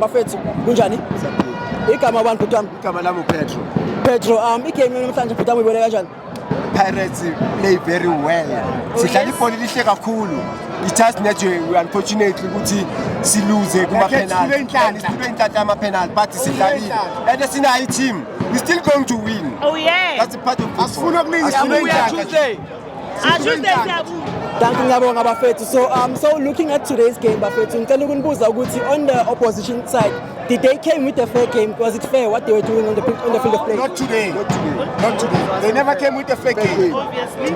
bafethu kunjani? Igama bani bhuti wami? Igama lami uPetro. Pedro, igame namhlanje bhuti wami uyibone kanjani? Pirates play very well. Sidlala ibhola lihle kakhulu. It just nje unfortunately ukuthi siluze kuma penalty. Siphiwe inhlanhla ama penalty but sidlalile. And sinayo team. We still going to win. Oh yeah. That's a part of football. Asifuna okuningi Tuesday. Thank you ngiyabonga bafethu. So looking at today's game bafethu, ngicela ukunibuza ukuthi on the opposition side, did they came with a fair game? Was it fair what they were doing on the field of play? Not today. They never came with a fake game. Obviously.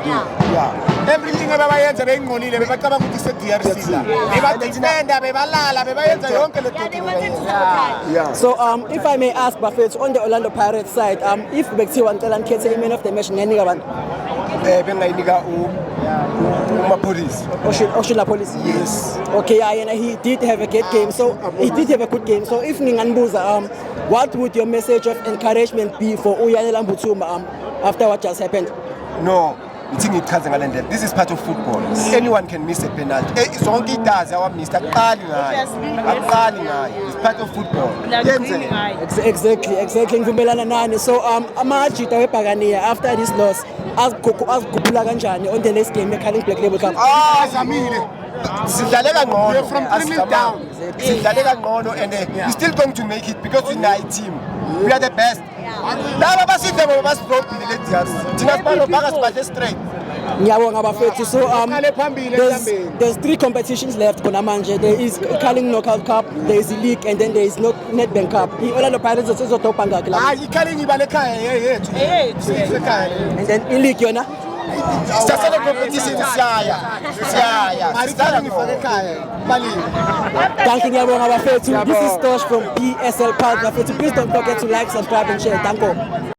Yeah. Everything abayenza beyinqonile bebacabanga ukuthi se-DRC la. Bebadefenda, bebalala, bebayenza yonke le nto. So if I may ask bafethu, on the Orlando Pirates side, if bekuthiwa ngicela nikhethe man of the match ngiyanika bani? Bengayinika uMapolisi. Oshila Police. Yes. Okay, and he did have a good game. So he did have a good game. So if ninganibuza, what would your message of encouragement be for Uyanela Mbutsuma after what just happened? No. This is part of football. Anyone can miss a penalty. It's only does our Mr. It's part of football. Exactly. Ngivumelana nani. So amajita weBhakaniya after this loss azikhuphula kanjani on the next game eKhaleng Black Label Cup? Zamile. Sidlale kangcono. From trimming down. Sidlale kangcono and we're still going to make it because we're a team. We are the best. Laba basidlebo basibhobhile le DRC. Thina sibalo baka sibadle straight. Ngiyabonga bafethu. So there's 3 competitions left khona manje. There is Khaleng Knockout Cup, there is the league and then there is Nedbank Cup. Orlando Pirates sezodobha ngakhe la. Hayi iKhaleng ibale ekhaya yethu. And then i-league yona Sasele competition siyaya. IKhaleng ifake ekhaya. Balini. Thank you ngiyabonga bafethu. This is Tosh from PSL Pulse bafethu. Please don't forget to like, subscribe and share. Thank you.